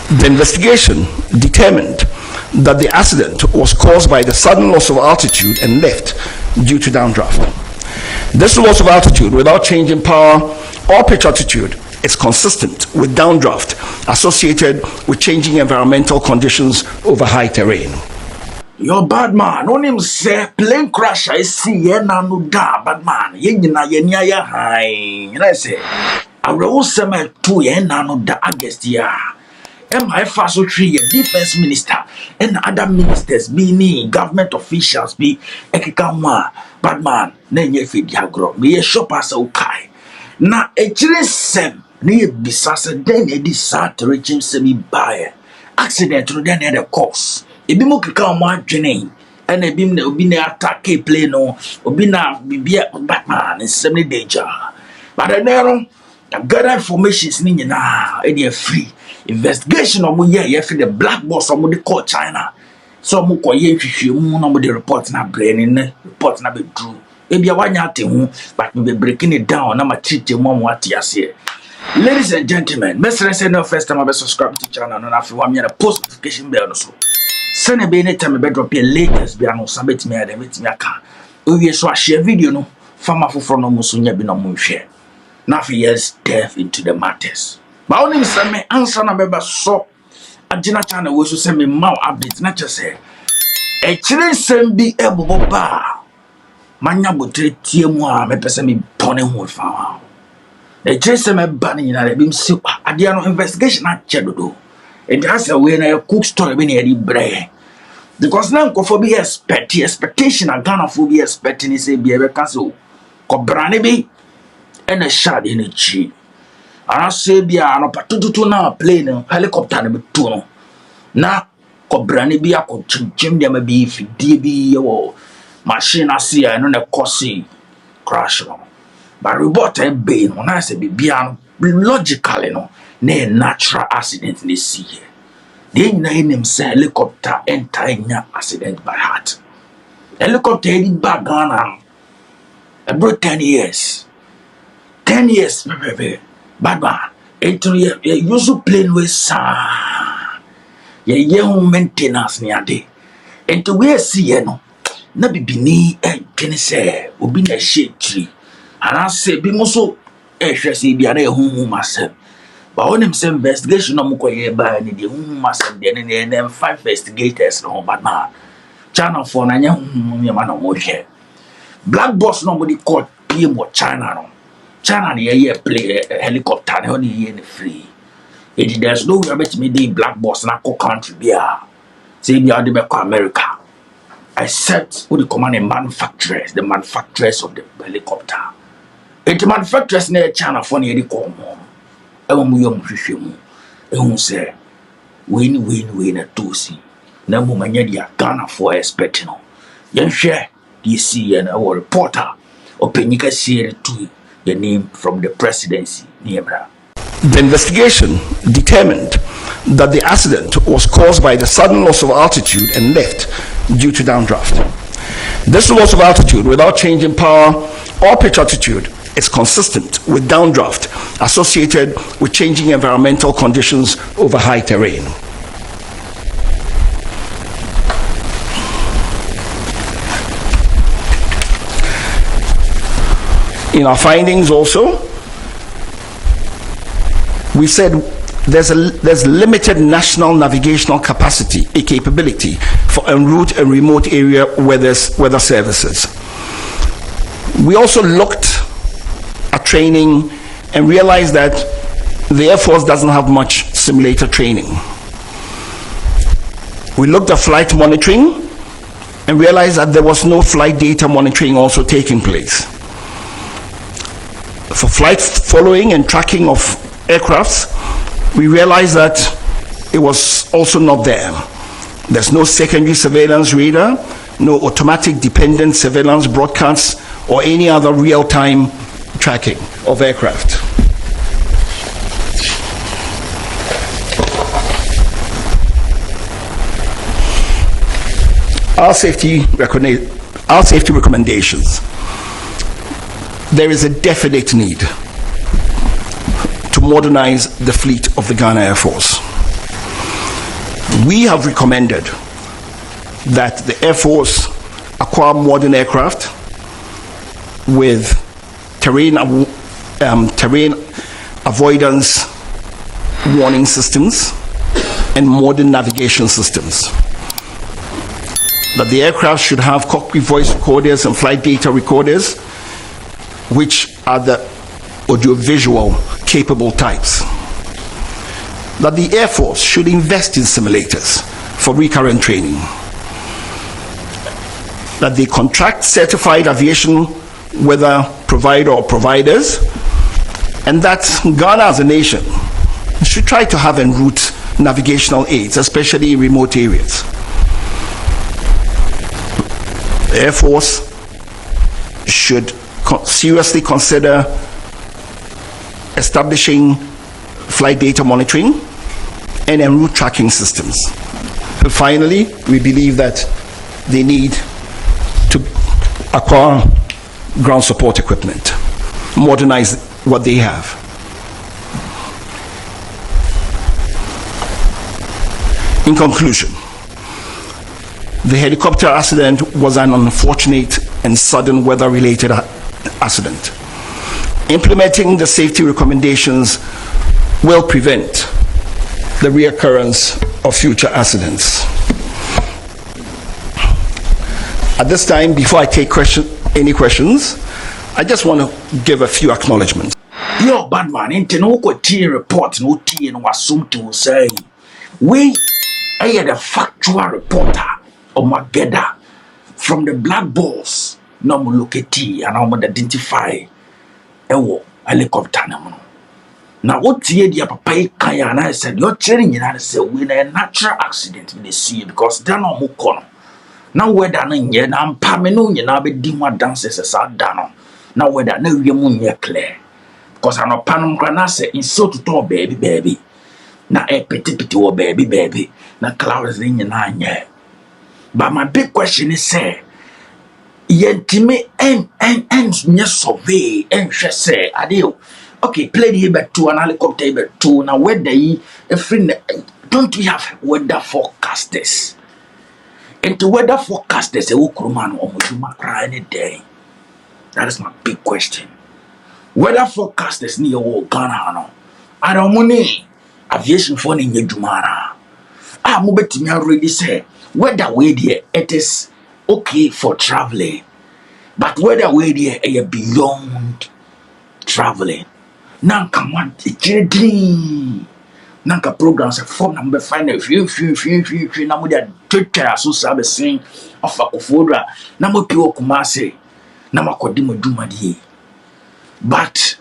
The investigation determined that the accident was caused by the sudden loss of altitude and lift due to downdraft. This loss of altitude without change in power or pitch attitude is consistent with downdraft associated with changing environmental conditions over high terrain. You're bad man. On him say plane crash. I see ye na no da bad man. Ye na ye nya ya high. You know say. I will say me two ye na no da August ya. My first tree defense minister and other ministers be me government officials be ekikawa bad man na ye fi diagro me ye shop as okay na ejire sem na ye bisase den e di sat regime semi buy accident no den the cause ebi mo kika mo adwene and ebi na obi na attack plane no obi na bibia bad man sem ni danger but then gather informations ni nyina e dey free investigation omo ye fi the black box omo dey call China so omo koye hwehwemu na omo dey report na brain ne report na be true e bia wanya ate hu but me be breaking it down na ma treat mo mo ate ase. Ladies and gentlemen, mesre say no first time I subscribe to channel no na fi wa me na post notification bell no so send be anytime be drop your latest bia no sabet me ada metimi aka o wie so a share video no fama foforo no mo so nya bi no mo hwe na fi yes delve into the matters. But only say me answer na beba so agina channel we so say me mau update na che say e kire sem bi ebobo ba manya botre tie mu a me pese me pone ho fa e kire sem e ba ni na bi msi ade no investigation na che dodo e has a way na cook story be na e bre because na nkofo bi expectation na Ghana fo bi expecting say bi e be kaso ko brane bi and a shot in a chi. I say be a no patutu na plane helicopter na betu no na ko brane bi akọ chim dem bi fidie bi wo machine ase a no na cause crash no but report e be no na say bibia no logically no na natural accident ni see here dey na him say helicopter enter nya accident by heart helicopter e bag Ghana about 10 years 10 years, baby. Bad man. You use plane with sa. Ye young maintenance ni ade. And to where see ye no. Na bibini can say obi na shade tree. And I say be moso say be ane myself. But on him say investigation no mo ye ba ni de myself then them 5 investigators no bad man. Channel 4 na nya me man no mo share. Black boss nobody called PM or China no. China ni play helicopter na only ye free. There's no way about me the black boss na country bia. Say be ade be America. Except who the command the manufacturers of the helicopter. It manufacturers na China for ni ko mo. E mo yom hwehwemu. E hu say we na tosi. Na mo manya dia Ghana for expect no. Yen hwe DC and our reporter openika share to the name from the presidency. The investigation determined that the accident was caused by the sudden loss of altitude and lift due to downdraft. This loss of altitude without change in power or pitch attitude is consistent with downdraft associated with changing environmental conditions over high terrain. In our findings also, we said there's limited national navigational capacity, a capability for en route and remote area weather services. We also looked at training and realized that the Air Force doesn't have much simulator training. We looked at flight monitoring and realized that there was no flight data monitoring also taking place. For flight following and tracking of aircrafts, we realized that it was also not there. There's no secondary surveillance radar, no automatic dependent surveillance broadcasts, or any other real-time tracking of aircraft. Our safety recommendations. There is a definite need to modernize the fleet of the Ghana Air Force. We have recommended that the Air Force acquire modern aircraft with terrain avoidance warning systems and modern navigation systems. That the aircraft should have cockpit voice recorders and flight data recorders, which are the audiovisual capable types. That the Air Force should invest in simulators for recurrent training. That they contract certified aviation weather provider or providers, and that Ghana as a nation should try to have en route navigational aids, especially in remote areas. The Air Force should seriously consider establishing flight data monitoring and en route tracking systems. And finally, we believe that they need to acquire ground support equipment, modernize what they have. In conclusion, the helicopter accident was an unfortunate and sudden weather-related accident. Implementing the safety recommendations will prevent the reoccurrence of future accidents. At this time, before I take any questions, I just want to give a few acknowledgements. Yo, bad man, into no report, no tea, and was soon to say, we are the factual reporter of Mageda from the black balls. No more look at tea and I'm identify a helicopter. Now, what year the papa kaya and I said, you're telling you that say we a natural accident in the sea because they're no more corner. Now, whether I'm Pamino, you know, be dimmer dances as I done. Now, whether no you moon clear because I'm a panum granase in so to talk, baby. Now, a petty or baby. Now, clouds in your nine year. But my big question is, say, yentime and survey and say, adio. Okay, play the but two and helicopter but two. Now, whether ye a friend, don't we have weather forecasters? And to weather forecasters, a woman or Mujuma cry any day. That is my big question. Weather forecasters near Ghana. I don't money aviation phone in your Jumana. I move to me already say, weather way there, it is okay for traveling. But weather way there, a beyond traveling. Nanka want a dream. Nanka programs a phone number find a few number that Twitter so sabe sing of a kofodra number pure kumase nama kodimo dumadi. But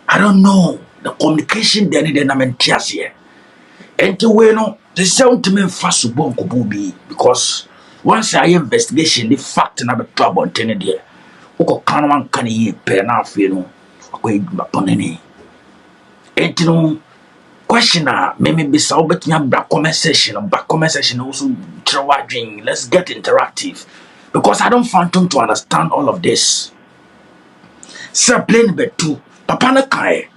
I don't know the communication then the namentias here. And to we no the sound to me fast subon kobubi because once I investigation the fact na be trouble ten there. Oko kanwan kan yi pe na afi no akoy maponeni. And no questioner, maybe be so but me back comment section also dream. Let's get interactive because I don't find time to understand all of this. Sir plain but two papa na kai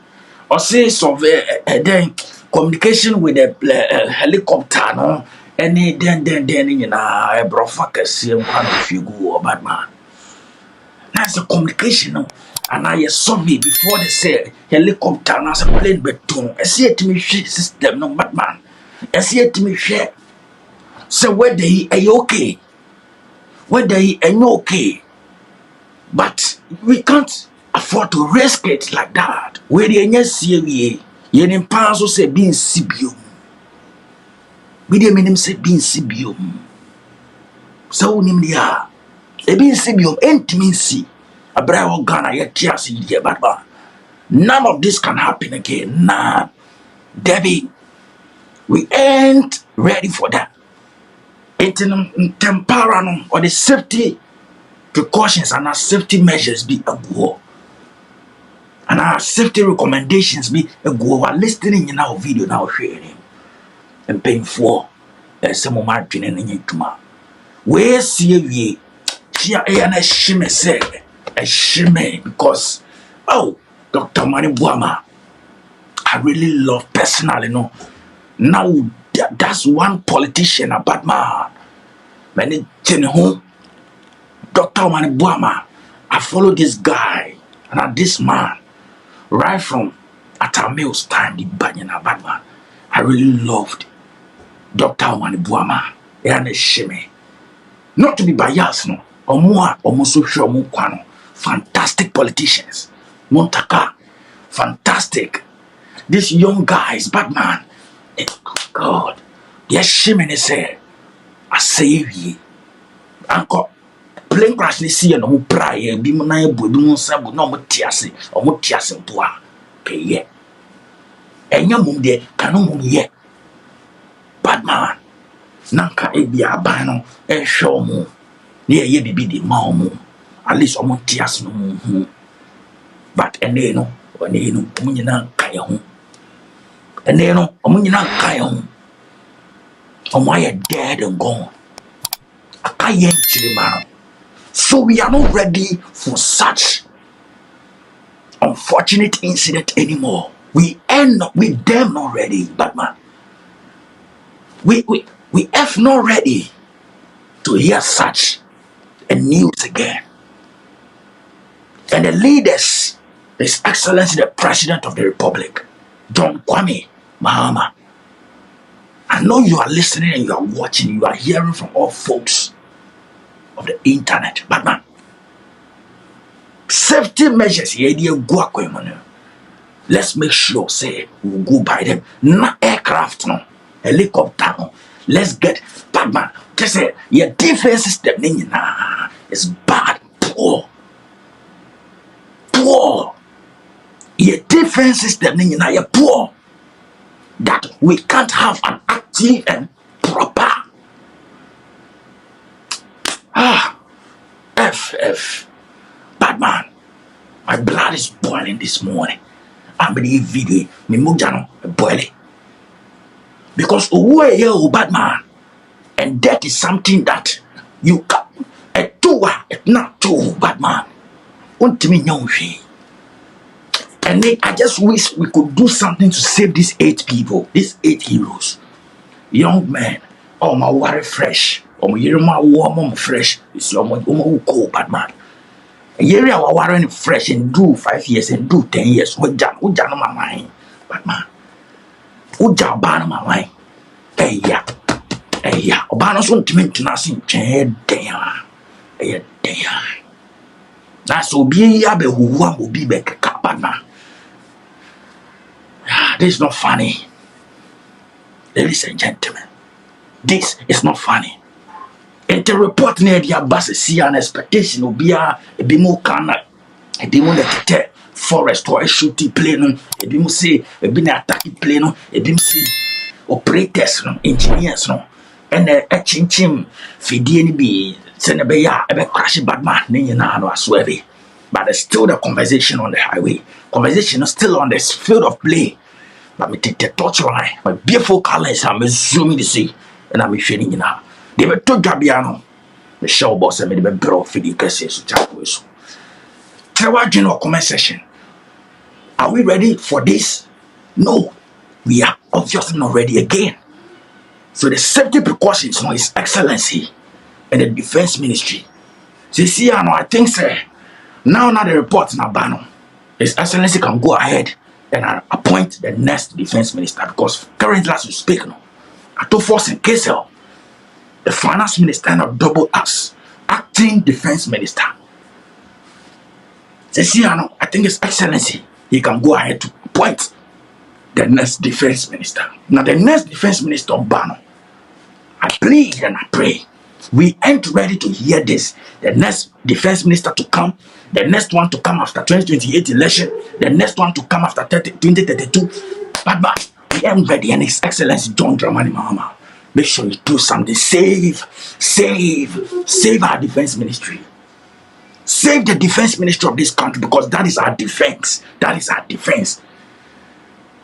or say survey then communication with the helicopter no any then you know a brofaka see one of you go bad man. That's the communication no. And I saw me before they say helicopter and as a plane beton. I see it to me share system no Batman. I see it to me share. So whether he are okay, whether he are okay, but we can't afford to risk it like that. Where the yes see ye in pass say being CBU. We didn't mean him say being CBU. So nim dia. E being CBU ain't mean see. Abraham Ghana yet tears here, but none of this can happen again. Nah, Debbie, we ain't ready for that. Temporal or the safety precautions and our safety measures be a go. And our safety recommendations be a go. While listening in our video now sharing and paying for some of my training in Yituma. Where see ye? Here I shime say. A shame because Dr. Mani Buama, I really love personally, Now That's one politician, a bad man. Many home. Dr. Buama. I follow this guy and this man right from at our meals time, the Banyana bad man. I really loved Dr. Buama. And a shame. Not to be biased, no. Almost social fantastic politicians. Montaka, fantastic. This young guy is bad man. God, yes, shimmy say, I save ye. Uncle, plane crash ni see no prayer, be my boy, be no sabu, no mutiasi, or mutias and poa. Pay ye. And your mum de canon ye. Bad man. Nanka ebia bano, and show mo. Near ye be the mamu. At least or mutias no. But and they know, when they know, Munina Kayon. And they know, Munina Kayon. And why are dead and gone? A Kayen Chilimano. So we are not ready for such unfortunate incident anymore. We them not ready, Batman. We F not ready to hear such a news again. And the leaders, His Excellency the President of the Republic, John Kwame Mahama. I know you are listening and you are watching, you are hearing from all folks of the internet. But man, safety measures here, let's make sure, say, we'll go by them. Not aircraft, no, helicopter, no. Let's get, but man, just say, your defense system is bad, poor. Your defense system is poor. That we can't have an active and proper bad man. My blood is boiling this morning. I'm in the video, me mujano boiling. Because you bad man, and that is something that you can it's not too bad man. And then I just wish we could do something to save these 8 people, these 8 heroes. Young men, oh my water fresh, oh my warm fresh, it's your cold bad man. And here we are water fresh and do 5 years and do 10 years. What jam my mind, bad man. What jam ban my mind? Hey yeah, Obama's want to make nothing change there. Hey there. That's so be a be who will be back, bad man. This is not funny. Ladies and gentlemen, this is not funny. And the report near the Obuasi see an expectation will be a more kana, a demon that forest or a shooting plane, a bim say, a bin attacking plane, a bim say, operators, engineers, and a chinchim, Fidiani be, send a bear, a crash bad man, Nina, swearing. But there's still the conversation on the highway. Conversation is still on this field of play. Let me take the touch line. My beautiful colors, I'm zooming to see. And I'm feeling now. They were too Gabiano. The show boss and made a bro for the cases. Tell our general comment session. Are we ready for this? No. We are obviously not ready again. So the safety precautions from His Excellency and the Defense Ministry. See, I think, sir. Now the report na bano. His Excellency can go ahead and appoint the next defense minister because currently as we speak now, at force in KSL, the finance minister now double as acting defense minister. I think His Excellency, he can go ahead to appoint the next defense minister. Now the next defense minister Bano, I plead and I pray, we ain't ready to hear this. The next defense minister to come, the next one to come after 2028 election, the next one to come after 2032. But we ain't ready. And His Excellency John Dramani Mahama, make sure you do something. Save our defense ministry. Save the defense ministry of this country because that is our defense. That is our defense.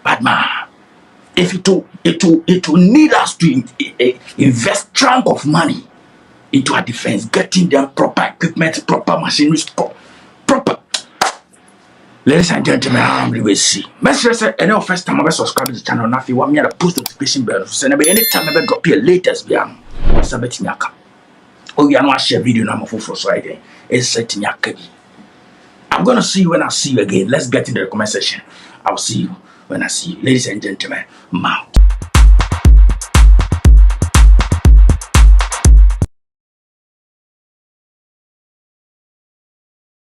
But if it will need us to invest chunk of money into our defense, getting them proper equipment, proper machinery, proper. Ladies and gentlemen, I'm really see. Messenger say any first time I subscribe to the channel, now if you want me to post notification bell, so anytime I drop your latest video, sabeti nyaka. Oh, you know I share video now for Friday. It's set nyaka. I'm gonna see you when I see you again. Let's get in the comment section. I'll see you when I see you. Ladies and gentlemen, I'm out.